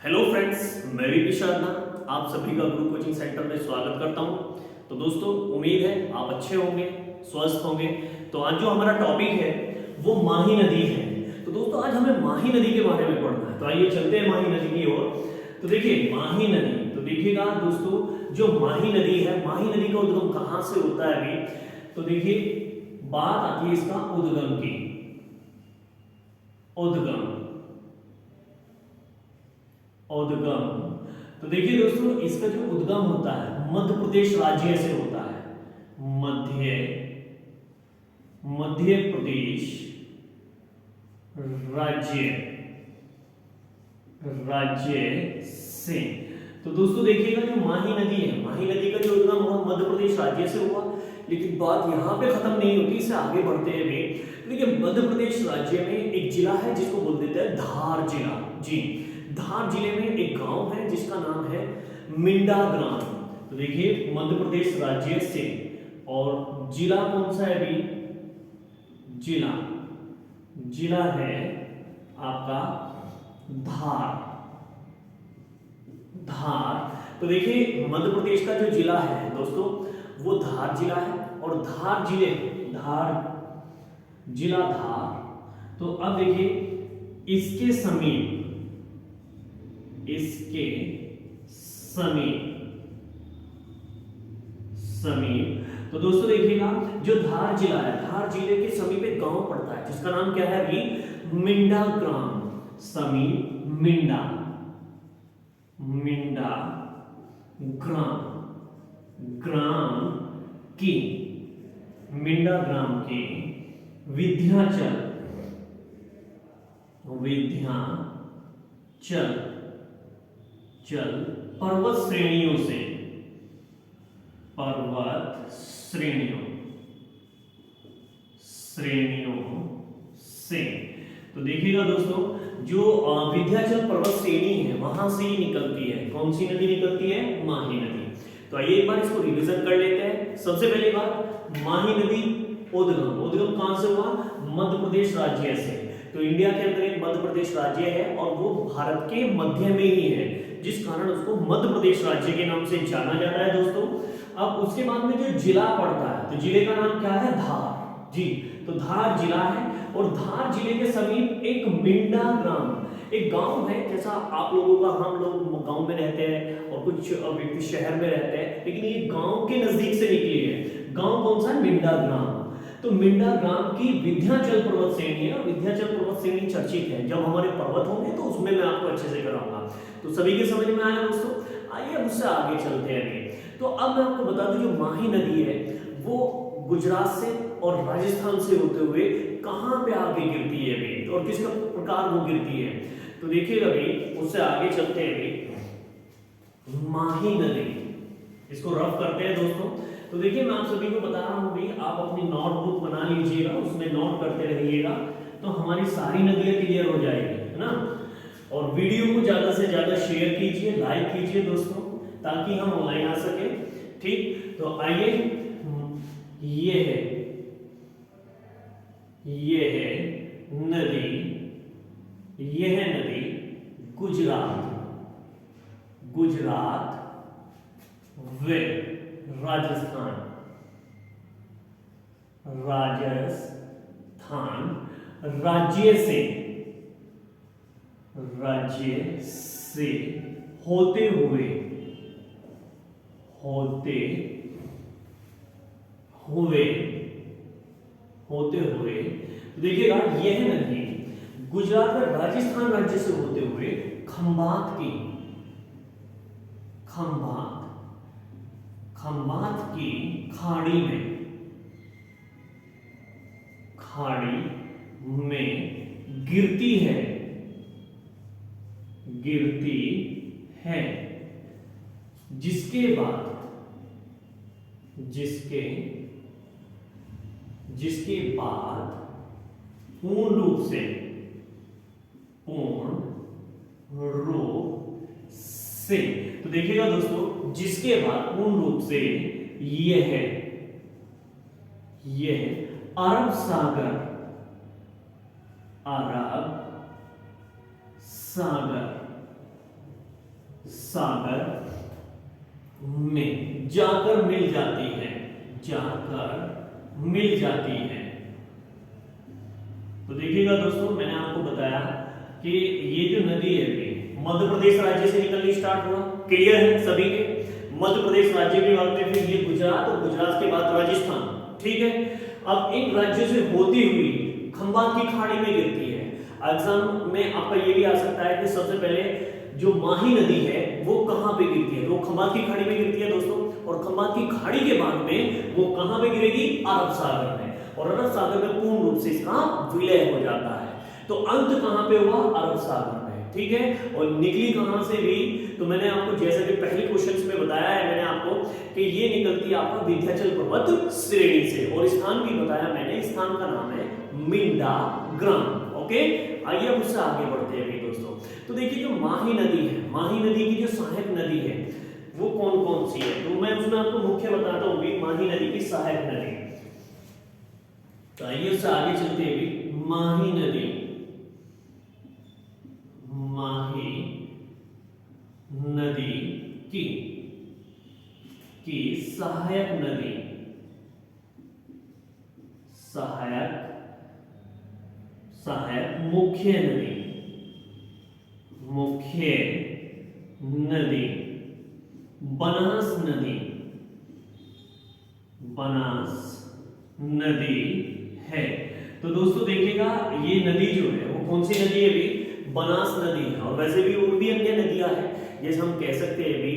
Hello friends, मैं भी शारदा आप सभी का गुरु कोचिंग सेंटर में स्वागत करता हूं। तो दोस्तों, उम्मीद है आप अच्छे होंगे, स्वस्थ होंगे। तो आज जो हमारा टॉपिक है वो माही नदी है। तो दोस्तों, आज हमें माही नदी के बारे में पढ़ना है। तो आइए चलते हैं माही नदी की ओर। तो देखिए माही नदी, तो देखिएगा दोस्तों, जो माही नदी है, माही नदी का उद्गम कहाँ से होता है अभी। तो देखिए बात आती है इसका उद्गम की। उद्गम उद्गम तो देखिए दोस्तों, इसका जो उद्गम होता है मध्य प्रदेश राज्य से होता है। मध्य मध्य प्रदेश राज्य राज्य से। तो दोस्तों देखिएगा, जो माही नदी है, माही नदी का जो उद्गम हुआ मध्य प्रदेश राज्य से हुआ। लेकिन बात यहाँ पे खत्म नहीं होती, इससे आगे बढ़ते हैं भी। देखिए मध्य प्रदेश राज्य में एक जिला है जिसको बोल देते हैं धार जिला। जी, धार जिले में एक गांव है जिसका नाम है मिंडा ग्राम। तो देखिए मध्य प्रदेश राज्य से, और जिला कौन सा है अभी, जिला जिला है आपका धार। धार तो देखिए मध्य प्रदेश का जो जिला है दोस्तों वो धार जिला है। और धार जिला धार। तो अब देखिए इसके समीप समीप तो दोस्तों देखिएगा, जो धार जिला है, धार जिले के समीप एक गांव पड़ता है जिसका नाम क्या है अभी, मिंडा ग्राम। समीप मिंडा ग्राम ग्राम की मिंडा ग्राम के विंध्याचल चल पर्वत श्रेणियों से। तो देखिएगा दोस्तों, जो विंध्याचल पर्वत श्रेणी है वहां से ही निकलती है। कौन सी नदी निकलती है, माही नदी। तो आइए एक बार इसको रिवीजन कर लेते हैं। सबसे पहली बात, माही नदी उद्गम कहां से हुआ, मध्य प्रदेश राज्य से। तो इंडिया के अंदर एक मध्य प्रदेश राज्य है और वो भारत के मध्य में ही है, जिस कारण उसको मध्य प्रदेश राज्य के नाम से जाना जाता है दोस्तों। अब उसके बाद में जो जिला पड़ता है, तो जिले का नाम क्या है, धार। जी, तो धार जिला है। और धार जिले के समीप एक मिंडा ग्राम, एक गांव है। जैसा आप लोगों का, हम लोग गांव में रहते हैं और कुछ व्यक्ति शहर में रहते हैं, लेकिन ये गांव के नजदीक से निकली है। गांव कौन सा है, मिंडा ग्राम। तो मिंडा ग्राम की विंध्याचल पर्वत श्रेणी है। विंध्याचल पर्वत श्रेणी चर्चित है। जब हमारे पर्वत होंगे तो उसमें मैं आपको अच्छे से कराऊंगा। तो सभी के समझ में आया दोस्तों। आइए उससे आगे चलते हैं। तो अब मैं आपको बता दूं, जो माही नदी है वो गुजरात से और राजस्थान से होते हुए कहां पे आगे गिरती है अभी, और किस प्रकार वो गिरती है। तो देखिएगा भाई, उससे आगे चलते हैं भाई। माही नदी, इसको रफ करते हैं दोस्तों। तो देखिए मैं आप सभी को बता रहा हूं भाई, आप अपनी नोटबुक बना लीजिएगा, उसमें नोट करते रहिएगा, तो हमारी सारी नदियां क्लियर हो जाएगी, है ना। और वीडियो को ज्यादा से ज्यादा शेयर कीजिए, लाइक कीजिए दोस्तों, ताकि हम ऑनलाइन आ सके। ठीक, तो आइए, ये है नदी, यह नदी गुजरात व राजस्थान राज्य से होते हुए देखिएगा, यह नदी गुजरात और राजस्थान राज्य से होते हुए खंभात की खाड़ी में गिरती है, जिसके बाद पूर्ण रूप से तो देखिएगा दोस्तों, जिसके बाद पूर्ण रूप से यह अरब सागर सागर में जाकर मिल जाती है, जाकर मिल जाती है। तो देखिएगा दोस्तों, मैंने आपको बताया कि ये जो नदी है मध्य प्रदेश राज्य से निकलनी स्टार्ट हुआ, क्लियर है सभी के। मध्य प्रदेश राज्य के बाद में फिर ये गुजरात, और गुजरात के बाद राजस्थान, ठीक है। अब इन राज्यों से होती हुई खंबात की खाड़ी में गिरती है। एग्जाम में आपका ये भी आ सकता है कि सबसे पहले जो माही नदी है वो कहां पे गिरती है, तो खंबात की खाड़ी में गिरती है दोस्तों, और खंबात की खाड़ी के बाद में वो कहां पे गिरेगी, अरब सागर में, और अरब सागर में पूर्ण रूप से इसका विलय हो जाता है। तो अंत कहां पे हुआ, अरब सागर में, ठीक है। और निकली कहां से भी, तो मैंने आपको जैसा कि पहले क्वेश्चंस में बताया है मैंने आपको कि ये निकलती है आपका विंध्याचल पर्वत श्रेणी से, और स्थान भी बताया मैंने, स्थान का नाम है मिंडा ग्राम। ओके, आइए अब उससे आगे बढ़ते हैं दोस्तों। तो देखिए जो माही नदी है, माही नदी की जो सहायक नदी है वो कौन कौन सी है, तो मैं उसमें आपको मुख्य बताता हूँ भी माही नदी की सहायक नदी। तो आइए उससे आगे चलते हैं भी, माही नदी, माही नदी की सहायक नदी, सहायक मुख्य नदी, मुख्य नदी बनास नदी, बनास नदी है। तो दोस्तों देखिएगा ये नदी जो है वो कौन सी नदी है भी, बनास नदी है। और वैसे भी और भी अन्य नदियां हैं, जैसे हम कह सकते हैं भी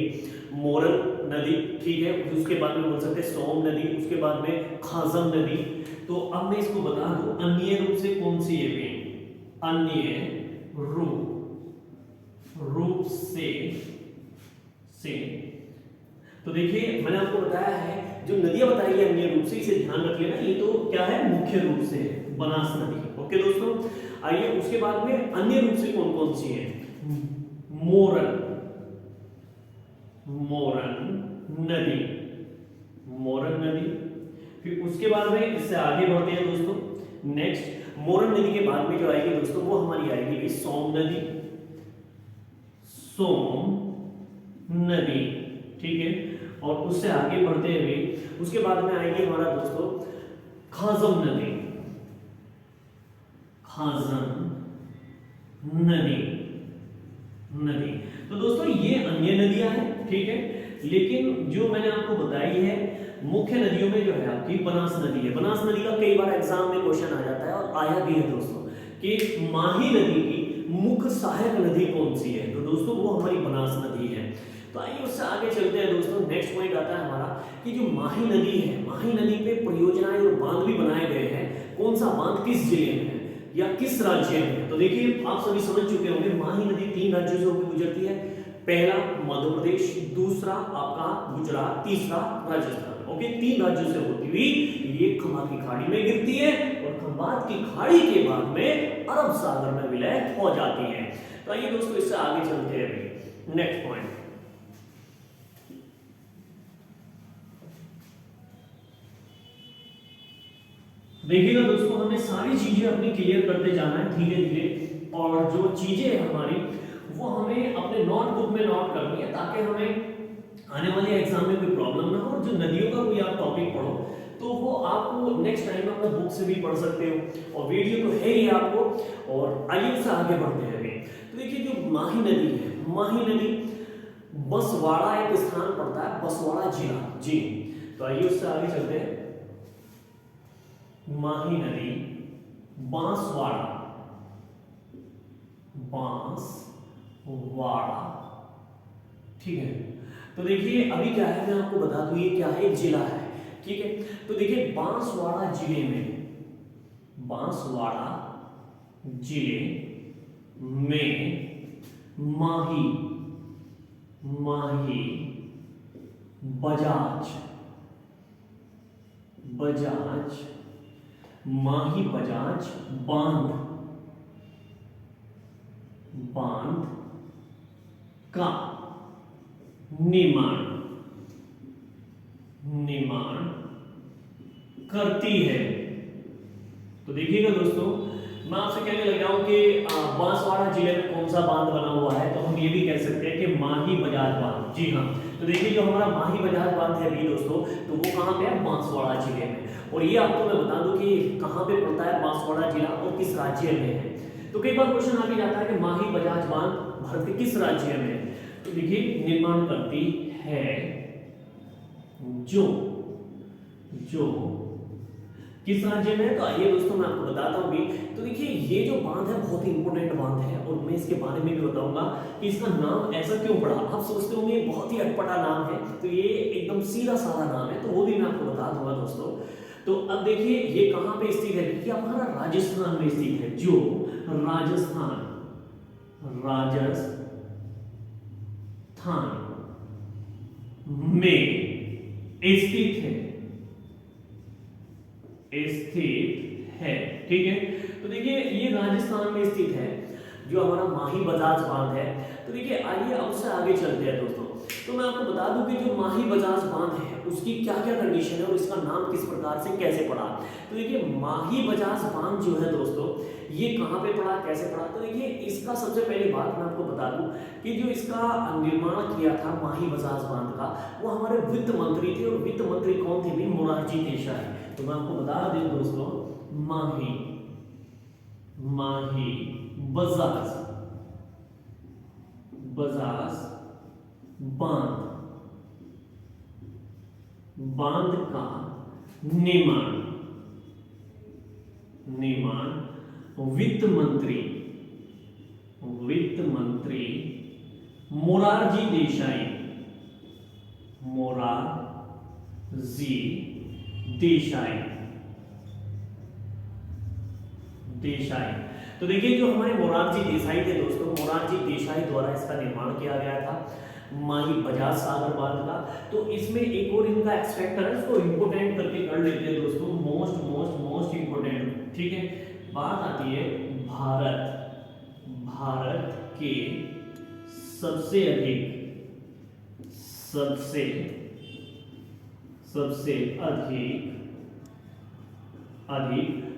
मोरन नदी, ठीक है, उसके बाद में बोल सकते हैं सोम नदी, उसके बाद में खाजम नदी। तो अब मैं इसको बता दूं अन्य रूप से कौन सी है भी, अन्य रूप से। तो देखिए मैंने आपको बताया है जो नदियां बताई है अन्य रूप से, इसे ध्यान रख लेना, ये तो क्या है मुख्य रूप से बनास नदी। ओके दोस्तों, आइए उसके बाद में अन्य रूप से कौन कौन सी है, मोरन नदी, मोरन नदी। फिर उसके बाद में इससे आगे बढ़ते हैं दोस्तों। नेक्स्ट मोरन नदी के बाद में जो आएगी दोस्तों वो हमारी आएगी सोम नदी, सोम नदी, ठीक है। और उससे आगे बढ़ते हुए उसके बाद में आएगी हमारा दोस्तों खाजम नदी, खाजम नदी। तो दोस्तों ये अन्य नदियां हैं, ठीक है। लेकिन जो मैंने आपको बताई है मुख्य नदियों में जो है आपकी बनास नदी है। बनास नदी का कई बार एग्जाम में क्वेश्चन आ जाता है और आया भी है दोस्तों कि माही नदी की मुख्य सहायक नदी कौन सी है, तो दोस्तों वो हमारी बनास नदी है। तो आइए उससे आगे चलते हैं दोस्तों। नेक्स्ट पॉइंट आता है हमारा कि जो माही नदी है, माही नदी पे परियोजनाएं और बांध भी बनाए गए हैं। कौन सा बांध किस जिले में है या किस राज्य में है, तो देखिए आप सभी समझ चुके होंगे माही नदी 3 राज्यों से होकर गुजरती है। पहला मध्य प्रदेश, दूसरा आपका गुजरात, तीसरा राजस्थान। ओके, 3 राज्यों से होती हुई ये खंबात की खाड़ी में गिरती है और खंबात की खाड़ी के बाद में अरब सागर में विलय हो जाती है। तो आइए दोस्तों इससे आगे चलते हैं। नेक्स्ट पॉइंट देखिएगा दोस्तों, हमें सारी चीजें अपनी क्लियर करते जाना है धीरे धीरे, और जो चीजें है हमारी वो हमें अपने नोटबुक में नोट करनी है ताकि हमें आने वाले एग्जाम में कोई प्रॉब्लम ना हो। और जो नदियों का कोई आप टॉपिक पढ़ो तो वो आपको नेक्स्ट टाइम अपने बुक से भी पढ़ सकते हो, और वीडियो तो है ही आपको। और आइए उससे आगे बढ़ते हैं अभी। तो देखिए जो माही नदी है, माही नदी बसवाड़ा एक स्थान पड़ता है, बसवाड़ा जिला जी। तो आइए उससे आगे चलते हैं। माही नदी बांसवाड़ा, बांसवाड़ा, ठीक है। तो देखिए अभी क्या है मैं आपको बता दूं, ये क्या है, एक जिला है, ठीक है। तो देखिए बांसवाड़ा जिले में, बांसवाड़ा जिले में माही, माही बजाज, बजाज, माही बजाज बांध, बांध का निर्माण, निर्माण करती है। तो देखिएगा दोस्तों मैं आपसे कहने लग जाऊं कि बांसवाड़ा जिले में कौन सा बांध बना हुआ है, तो हम ये भी कह सकते हैं कि माही बजाज बांध। जी हाँ, तो देखिए जो हमारा माही बजाज बांध है अभी दोस्तों, तो वो कहाँ पे है, बांसवाड़ा जिले में। और ये आपको मैं बता दूं कि कहाँ पे पड़ता है बांसवाड़ा जिला और किस राज्य में है। तो कई बार क्वेश्चन आ भी जाता है कि माही बजाज बांध भारत के किस राज्य में है। तो देखिए निर्माण करती है जो जो किस राज्य में है, तो आइए दोस्तों मैं आपको बताता हूँ भी। तो देखिए ये जो बांध है बहुत ही इंपॉर्टेंट बांध है, और मैं इसके बारे में भी बताऊंगा कि इसका नाम ऐसा क्यों पड़ा। आप सोचते होंगे बहुत ही अटपटा नाम है, तो ये एकदम सीधा साधा नाम है, तो वो भी मैं आपको बता दूंगा दोस्तों। तो अब देखिए ये कहाँ पे स्थित है, कि हमारा राजस्थान में स्थित है, जो राजस्थान में स्थित है। ठीक है, तो देखिए ये राजस्थान में स्थित है जो हमारा माही बजाज बांध है। तो देखिए आइए अब से आगे चलते हैं दोस्तों। तो मैं आपको बता दूं कि जो माही बजाज बांध है उसकी क्या क्या कंडीशन है और इसका नाम किस प्रकार से कैसे पड़ा। तो देखिए माही बजाज बांध जो है दोस्तों, ये कहाँ पे पड़ा, कैसे पड़ा। तो देखिए इसका सबसे पहली बात मैं आपको बता दूं कि जो इसका निर्माण किया था माही बजाज बांध का, वो हमारे वित्त मंत्री थे, और वित्त मंत्री कौन थे भी, मोरारजी देसाई। तो मैं आपको बता दें दोस्तों, माही बजाज बांध का निर्माण वित्त मंत्री मोरारजी देसाई। तो देखिए जो हमारे मोरारजी देसाई थे दोस्तों, मोरारजी देसाई द्वारा इसका निर्माण किया गया था माही बजाज सागर बांध का। तो इसमें एक और इनका एक्सपेक्टर है, इसको इंपोर्टेंट करके कर लेते हैं दोस्तों, मोस्ट इंपोर्टेंट। ठीक है, बात आती है भारत के सबसे अधिक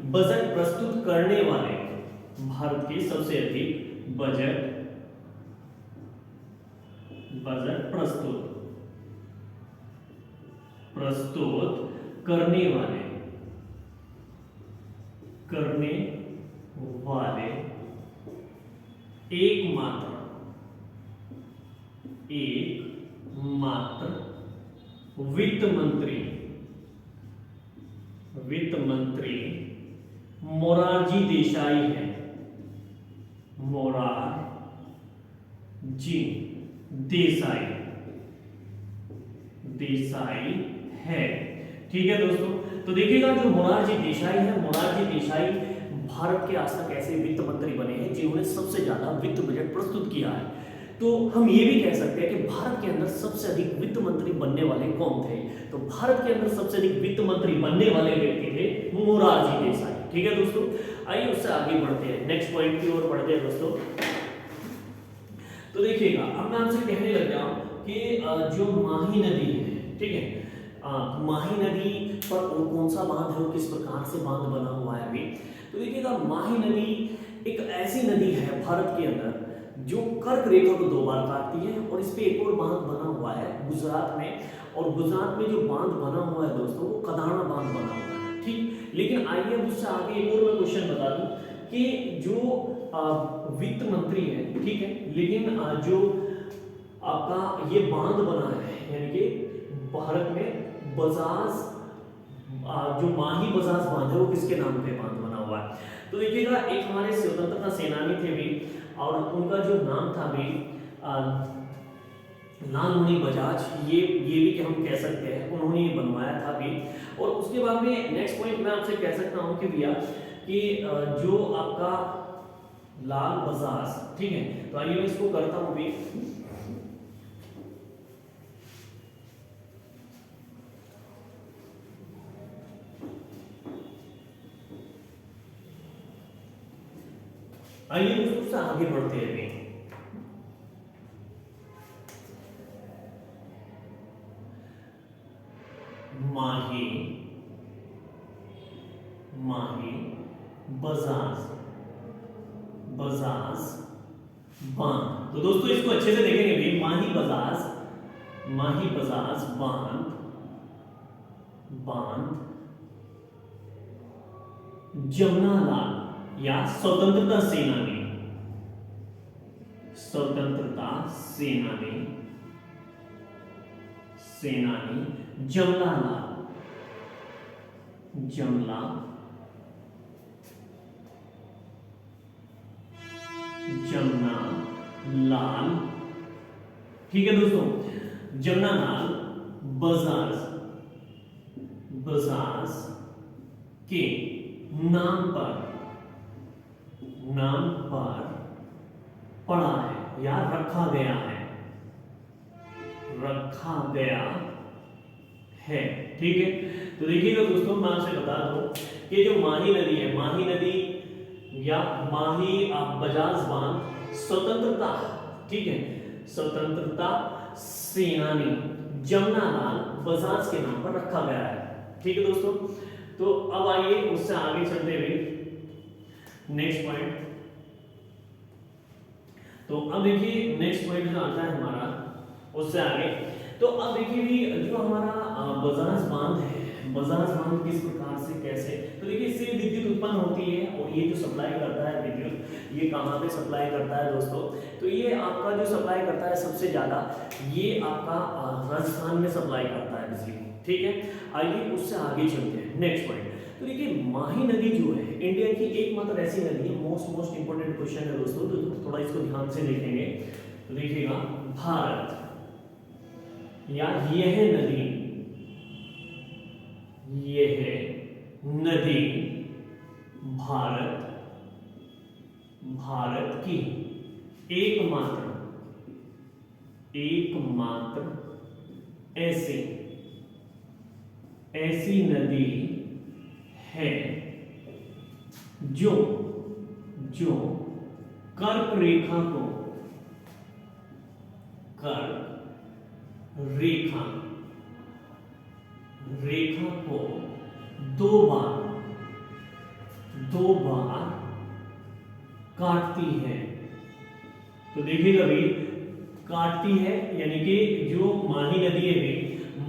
बजट प्रस्तुत करने वाले, भारत के सबसे अधिक बजट प्रस्तुत करने वाले एकमात्र वित्त मंत्री मोरारजी देसाई है। मोरारजी देसाई है। ठीक है दोस्तों, तो देखिएगा जो मोरारजी देसाई है, मोरारजी देसाई भारत के आज तक ऐसे वित्त मंत्री बने हैं जिन्होंने सबसे ज्यादा वित्त बजट प्रस्तुत किया है। तो हम ये भी कह सकते हैं कि भारत के अंदर सबसे अधिक वित्त मंत्री बनने वाले कौन थे, तो भारत के अंदर सबसे अधिक वित्त मंत्री बनने वाले व्यक्ति थे मोरारजी देसाई। ठीक है दोस्तों, आइए उससे आगे बढ़ते हैं, नेक्स्ट पॉइंट की ओर बढ़ते हैं दोस्तों। तो देखिएगा अब मैं आपसे कहने लग गया कि जो माही नदी है, ठीक है, माही नदी पर कौन सा बांध है और किस प्रकार से बांध बना हुआ है अभी। तो देखिएगा माही नदी एक ऐसी नदी है भारत के अंदर जो कर्क रेखा को 2 बार काटती है, और इस पे एक और बांध बना हुआ है गुजरात में, और गुजरात में जो बांध बना हुआ है दोस्तों वो कदाना बांध बना हुआ है। ठीक, लेकिन आइए अब उससे आगे एक और मैं क्वेश्चन बता दूं कि जो वित्त मंत्री है, ठीक है, लेकिन जो आपका ये बांध बना है, यानी कि भारत में बजाज जो माही बजाज बांध है वो किसके नाम पे बांध बना हुआ है। तो देखिएगा एक हमारे स्वतंत्रता सेनानी थे भी, और उनका जो नाम था भी लालमणि बजाज, ये भी कि हम कह सकते हैं उन्होंने ये बनवाया था भी। और उसके बाद में नेक्स्ट पॉइंट मैं आपसे कह सकता हूँ कि भैया कि जो आपका लाल बजाज, ठीक है, तो आइए मैं इसको करता हूँ भी। आइए दोस्तों से आगे बढ़ते हैं भी। माही बजाज बजाज बांध। तो दोस्तों इसको अच्छे से देखेंगे भी, माही बजाज बांध जमनालाल या स्वतंत्रता सेनानी जमनालाल, ठीक है दोस्तों, जमनालाल बजाज के नाम पर पड़ा है या रखा गया है, ठीक है। तो देखिएगा दोस्तों, मैं आपसे बता दूं कि जो माही नदी या माही बजाज बांध स्वतंत्रता, ठीक है, स्वतंत्रता सेनानी जमनालाल बजाज के नाम पर रखा गया है, ठीक है दोस्तों। तो अब आइए उससे आगे चलते हुए नेक्स्ट पॉइंट। तो अब देखिए नेक्स्ट पॉइंट जो आता है हमारा उससे आगे, तो अब देखिए भी जो हमारा बजाज बांध है, बजाज बांध किस प्रकार से कैसे, तो देखिए इससे विद्युत उत्पन्न होती है और ये जो सप्लाई करता है विद्युत, ये कहाँ पे सप्लाई करता है दोस्तों, तो ये आपका जो सप्लाई करता है सबसे ज्यादा ये आपका राजस्थान में सप्लाई करता है बिजली, ठीक है। आइए उससे आगे चलते हैं नेक्स्ट पॉइंट। तो देखिए माही नदी जो है इंडिया की एकमात्र ऐसी नदी है, मोस्ट इंपोर्टेंट क्वेश्चन है दोस्तों, तो थोड़ा इसको ध्यान से देखेंगे। तो देखिएगा भारत या यह नदी भारत की एकमात्र ऐसी नदी है जो कर्क रेखा को दो बार काटती है। तो देखिएगा भाई, काटती है यानी कि जो माही नदी है भाई,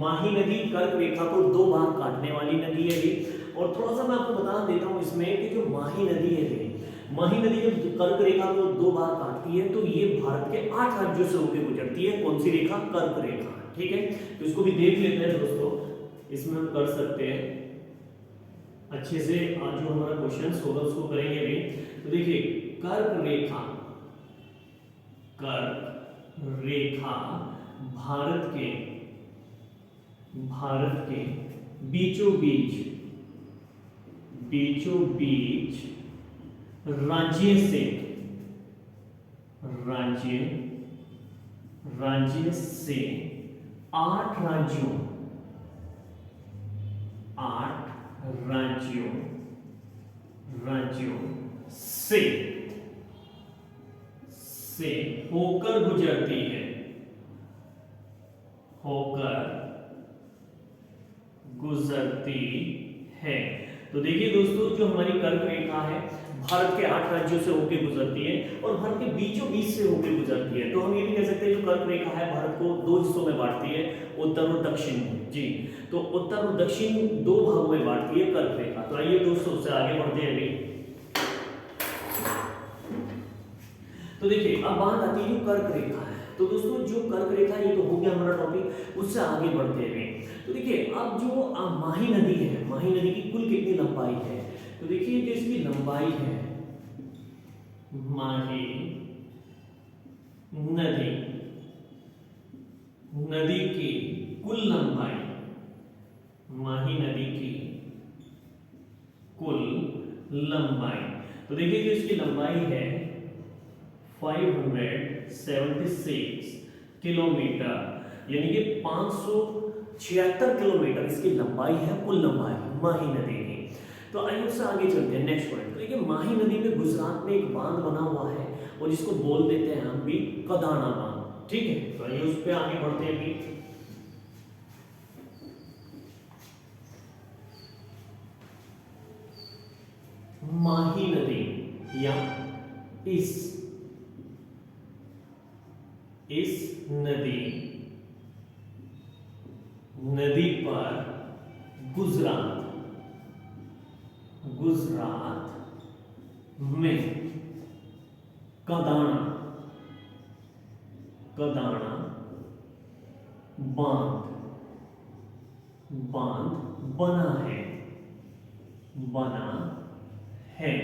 माही नदी कर्क रेखा को दो बार काटने वाली नदी है भाई। और थोड़ा सा मैं आपको बता देता हूं इसमें कि जो माही नदी है भाई, माही नदी जब कर्क रेखा को दो बार काटती है तो ये भारत के 8 राज्यों से होकर गुजरती है। कौन सी रेखा? कर्क रेखा, ठीक है। तो इसको भी देख लेते हैं दोस्तों, इसमें हम कर सकते हैं अच्छे से। आज जो हमारा क्वेश्चन होगा उसको करेंगे भी। तो देखिए कर्क रेखा भारत के बीचों बीच राज्य से 8 राज्यों से होकर गुजरती है। तो देखिए दोस्तों, जो हमारी कर्क रेखा है भारत के 8 राज्यों से होकर गुजरती है और भारत के बीचों बीच से होकर गुजरती है। तो हम ये भी कह सकते हैं जो कर्क रेखा है भारत को 2 हिस्सों में बांटती है, उत्तर और दक्षिण में जी। तो उत्तर और दक्षिण 2 भागों में बांटती है कर्क रेखा। तो आइए दोस्तों उससे आगे बढ़ते हैं अभी। तो देखिए अब बात आती है जो कर्क रेखा है। तो दोस्तों जो कर्क रेखा, ये तो हो गया हमारा टॉपिक, उससे आगे बढ़ते हैं। तो देखिए अब जो माही नदी है, माही नदी की कुल कितनी लंबाई है? तो देखिए जो इसकी लंबाई है, माही नदी की कुल लंबाई, माही नदी की कुल लंबाई, तो देखिए जो इसकी लंबाई है 576 किलोमीटर, यानी कि 576 किलोमीटर इसकी लंबाई है, कुल लंबाई माही नदी की। तो आइए उससे आगे चलते हैं नेक्स्ट पॉइंट। तो देखिए माही नदी में गुजरात में एक बांध बना हुआ है और जिसको बोल देते हैं हम भी कदाना बांध, ठीक है। तो आइए उस पर आगे बढ़ते हैं भी। माही नदी या इस इस नदी पर गुजरात में कदाना बांध बना है।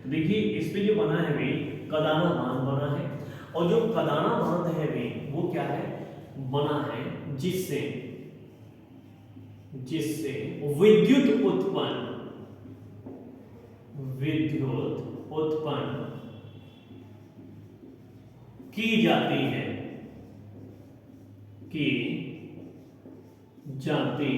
तो देखिए इस पे जो बना है भाई कदाना बांध बना है, और जो कदाना बांध है भाई वो क्या है, बना है जिससे विद्युत उत्पन्न की जाती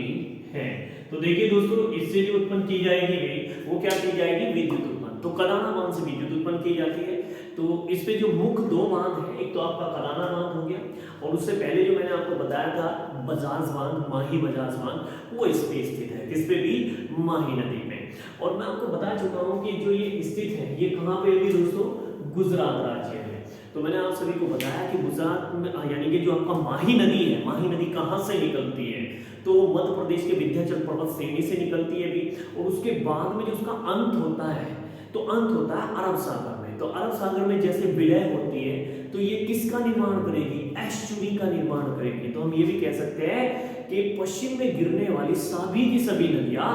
है। तो देखिए दोस्तों इससे जो उत्पन्न की जाएगी भाई वो क्या की जाएगी, विद्युत उत्पन्न। तो कदाना बांध से विद्युत उत्पन्न की जाती है। तो इस पे जो मुख्य दो बांध है, एक तो आपका कदाना बांध हो गया, और उससे पहले जो मैंने आपको बताया था बजाज बांध, माही बजाज बांध, वो इस पे स्थित है। किस पे भी, माही नदी में। और मैं आपको बता चुका हूँ कि जो ये स्थित है ये कहाँ पे है दोस्तों, गुजरात राज्य में। तो मैंने आप सभी को बताया कि गुजरात में यानी कि जो आपका माही नदी है, माही नदी कहाँ से निकलती है, तो मध्य प्रदेश के विंध्याचल पर्वत श्रेणी से निकलती है भी, और उसके बाद में जो उसका अंत होता है, तो अंत होता है अरब सागर में। तो अरब सागर में जैसे विलय होती है तो ये किसका निर्माण करेगी, एस्चुरी का निर्माण करेगी। तो हम ये भी कह सकते हैं कि पश्चिम में गिरने वाली सभी की सभी नदियां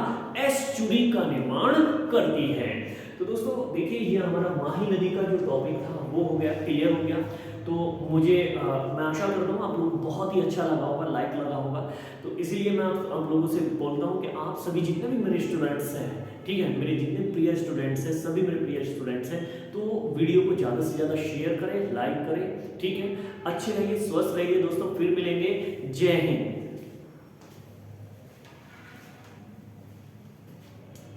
एस्चुरी का निर्माण करती है। तो दोस्तों देखिए ये हमारा माही नदी का जो टॉपिक था वो हो गया, क्लियर हो गया। तो मुझे मैं आशा करता हूँ आप लोगों को बहुत ही अच्छा लगा होगा, लाइक लगा होगा। तो इसीलिए मैं आप लोगों से बोलता हूँ कि आप सभी जितने भी मेरे स्टूडेंट्स हैं, ठीक है, मेरे जितने प्रिय स्टूडेंट्स हैं, सभी मेरे प्रिय स्टूडेंट्स हैं, तो वीडियो को ज़्यादा से ज़्यादा शेयर करें, लाइक करें, ठीक है। अच्छे रहिए, स्वस्थ रहिए दोस्तों, फिर मिलेंगे। जय हिंद।